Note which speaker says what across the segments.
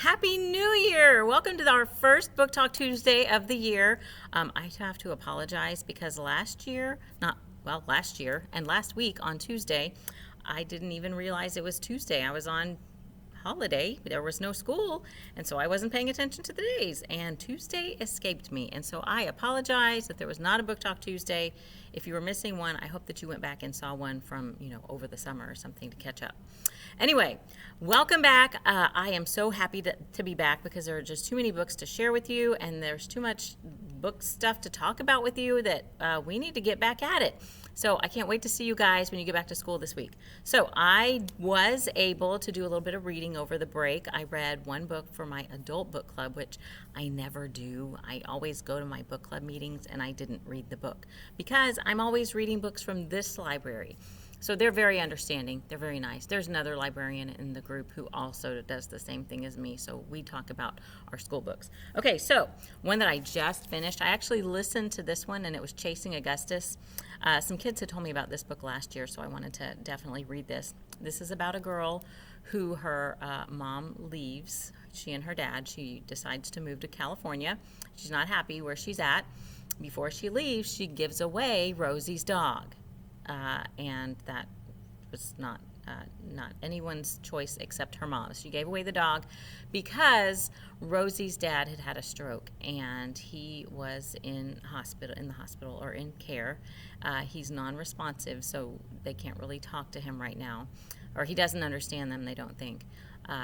Speaker 1: Happy New Year! Welcome to our first Book Talk Tuesday of the year. I have to apologize because last year and last week on Tuesday, I didn't even realize it was Tuesday. I was on holiday. There was no school, and so I wasn't paying attention to the days, and Tuesday escaped me. And so I apologize that there was not a Book Talk Tuesday. If you were missing one, I hope that you went back and saw one from, over the summer or something to catch up. Anyway, welcome back. I am so happy to be back because there are just too many books to share with you, and there's too much book stuff to talk about with you that we need to get back at it. So I can't wait to see you guys when you get back to school this week. So I was able to do a little bit of reading over the break. I read one book for my adult book club, which I never do. I always go to my book club meetings and I didn't read the book because I'm always reading books from this library. So they're very understanding. They're very nice. There's another librarian in the group who also does the same thing as me. So we talk about our school books. Okay, so one that I just finished, I actually listened to this one, and it was Chasing Augustus. Some kids had told me about this book last year, so I wanted to definitely read this. This is about a girl who her mom leaves. She and her dad, she decides to move to California. She's not happy where she's at. Before she leaves, she gives away Rosie's dog. And that was not anyone's choice except her mom. She gave away the dog because Rosie's dad had a stroke and he was in the hospital or in care. He's non-responsive, so they can't really talk to him right now, or he doesn't understand them, they don't think.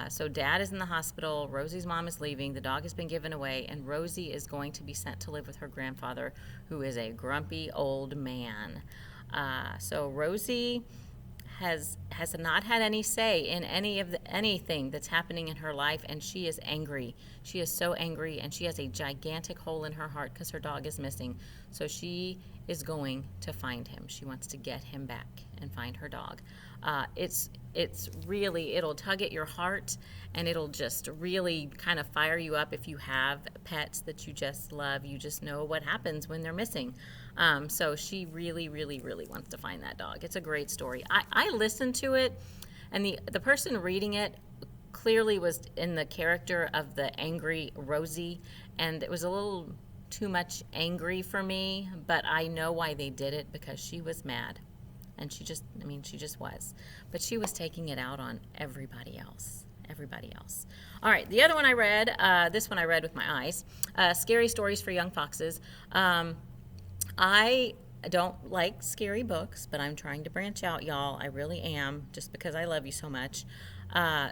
Speaker 1: So dad is in the hospital, Rosie's mom is leaving, the dog has been given away, and Rosie is going to be sent to live with her grandfather, who is a grumpy old man. So Rosie has not had any say in anything that's happening in her life, and she is angry. She is so angry, and she has a gigantic hole in her heart because her dog is missing. So she is going to find him. She wants to get him back and find her dog. It's really, it'll tug at your heart, and it'll just really kind of fire you up if you have pets that you just love. You just know what happens when they're missing. So she really, really, really wants to find that dog. It's a great story. I listened to it, and the person reading it clearly was in the character of the angry Rosie, and it was a little too much angry for me, but I know why they did it, because she was mad. And she just was. But she was taking it out on everybody else. All right, the other one I read, this one I read with my eyes, Scary Stories for Young Foxes. I don't like scary books, but I'm trying to branch out, y'all. I really am, just because I love you so much.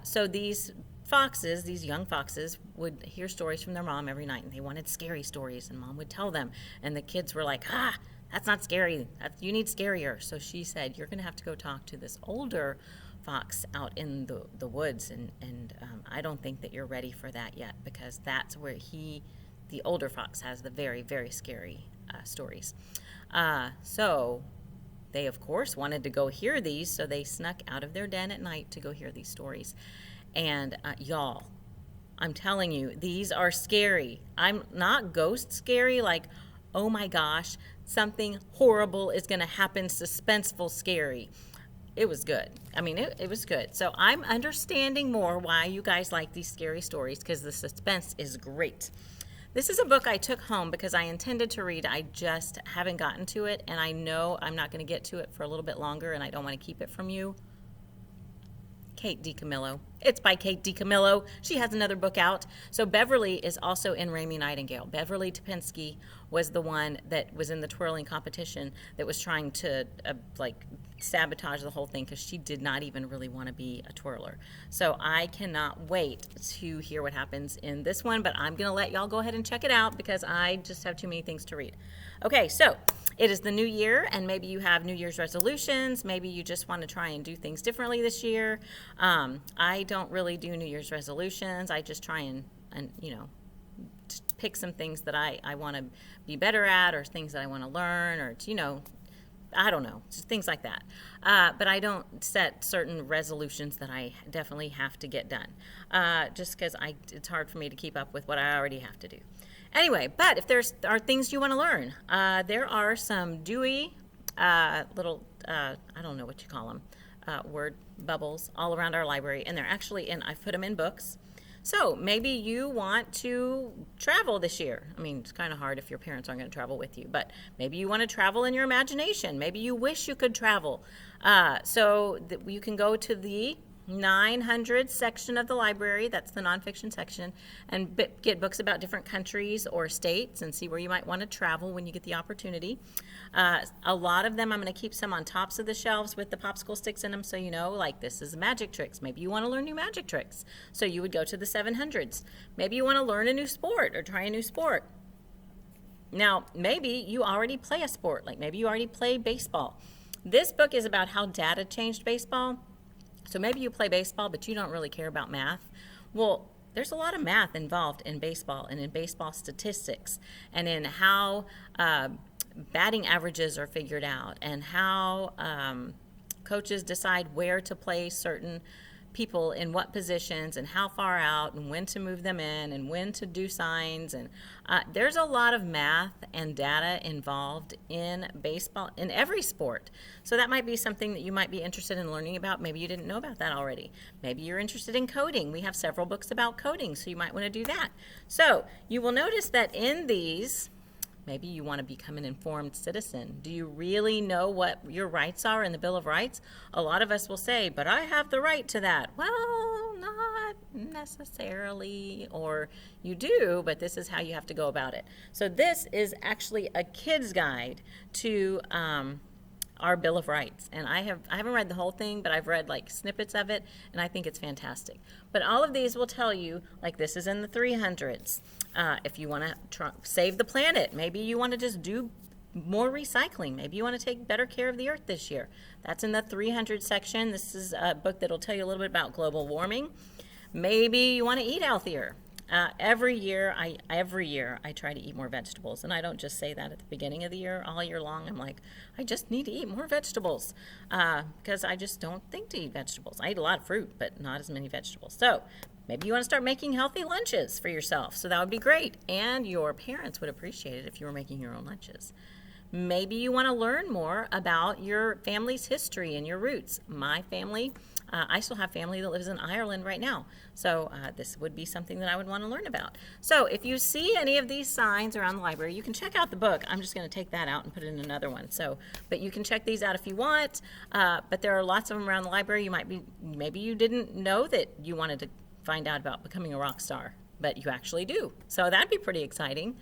Speaker 1: So these young foxes, would hear stories from their mom every night, and they wanted scary stories, and mom would tell them. And the kids were like, that's not scary. You need scarier. So she said, you're going to have to go talk to this older fox out in the woods, and I don't think that you're ready for that yet, because that's where the older fox, has the very, very scary stories. So they, of course, wanted to go hear these, so they snuck out of their den at night to go hear these stories. And y'all, I'm telling you, these are scary. I'm not ghost scary, like, oh my gosh, something horrible is going to happen, suspenseful scary. It was good. I mean, it was good. So I'm understanding more why you guys like these scary stories, because the suspense is great. This is a book I took home because I intended to read. I just haven't gotten to it, and I know I'm not going to get to it for a little bit longer, and I don't want to keep it from you. Kate DiCamillo. It's by Kate DiCamillo. She has another book out. So Beverly is also in Rainy Nightingale. Beverly Topinski was the one that was in the twirling competition that was trying to sabotage the whole thing, because she did not even really want to be a twirler. So I cannot wait to hear what happens in this one, but I'm going to let y'all go ahead and check it out because I just have too many things to read. Okay, so it is the new year, and maybe you have New Year's resolutions. Maybe you just want to try and do things differently this year. I don't really do New Year's resolutions. I just try and pick some things that I want to be better at, or things that I want to learn, or I don't know, just things like that. But I don't set certain resolutions that I definitely have to get done, just because it's hard for me to keep up with what I already have to do. Anyway, but if there are things you want to learn, there are some dewy little, I don't know what you call them, word bubbles all around our library, and they're actually I've put them in books. So maybe you want to travel this year. I mean, it's kind of hard if your parents aren't going to travel with you, but maybe you want to travel in your imagination. Maybe you wish you could travel. So that you can go to the 900 section of the library, that's the nonfiction section, and get books about different countries or states and see where you might want to travel when you get the opportunity. A lot of them, I'm going to keep some on tops of the shelves with the popsicle sticks in them, so you know, like this is magic tricks. Maybe you want to learn new magic tricks, so you would go to the 700s. Maybe you want to learn a new sport or try a new sport. Now, maybe you already play a sport, like maybe you already play baseball. This book is about how data changed baseball. So maybe you play baseball, but you don't really care about math. Well, there's a lot of math involved in baseball and in baseball statistics and in how batting averages are figured out and how coaches decide where to play certain people in what positions and how far out and when to move them in and when to do signs. And there's a lot of math and data involved in baseball, in every sport. So that might be something that you might be interested in learning about. Maybe you didn't know about that already. Maybe you're interested in coding. We have several books about coding, so you might want to do that. So you will notice that in these, maybe you want to become an informed citizen. Do you really know what your rights are in the Bill of Rights? A lot of us will say, but I have the right to that. Well, not necessarily, or you do, but this is how you have to go about it. So this is actually a kid's guide to our Bill of Rights. And I haven't read the whole thing, but I've read like snippets of it, and I think it's fantastic. But all of these will tell you, like this is in the 300s. If you want to save the planet, maybe you want to just do more recycling. Maybe you want to take better care of the earth this year. That's in the 300 section. This is a book that'll tell you a little bit about global warming. Maybe you want to eat healthier. Every year I try to eat more vegetables, and I don't just say that at the beginning of the year. All year long I'm like, I just need to eat more vegetables because I just don't think to eat vegetables. I eat a lot of fruit, but not as many vegetables. So maybe you want to start making healthy lunches for yourself, so that would be great, and your parents would appreciate it if you were making your own lunches. Maybe you want to learn more about your family's history and your roots. My family, I still have family that lives in Ireland right now, so this would be something that I would want to learn about. So if you see any of these signs around the library, you can check out the book. I'm just going to take that out and put it in another one. So, but you can check these out if you want. But there are lots of them around the library. Maybe you didn't know that you wanted to find out about becoming a rock star, but you actually do. So that'd be pretty exciting.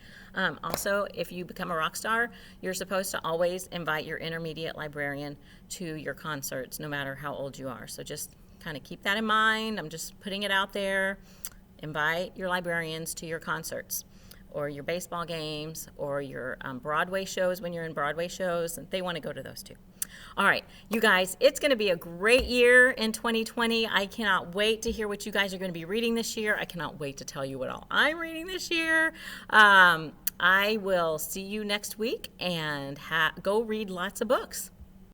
Speaker 1: Also, if you become a rock star, you're supposed to always invite your intermediate librarian to your concerts, no matter how old you are. So just kind of keep that in mind. I'm just putting it out there. Invite your librarians to your concerts or your baseball games or your Broadway shows when you're in Broadway shows. And they want to go to those too. All right, you guys, it's going to be a great year in 2020. I cannot wait to hear what you guys are going to be reading this year. I cannot wait to tell you what all I'm reading this year. I will see you next week, and go read lots of books.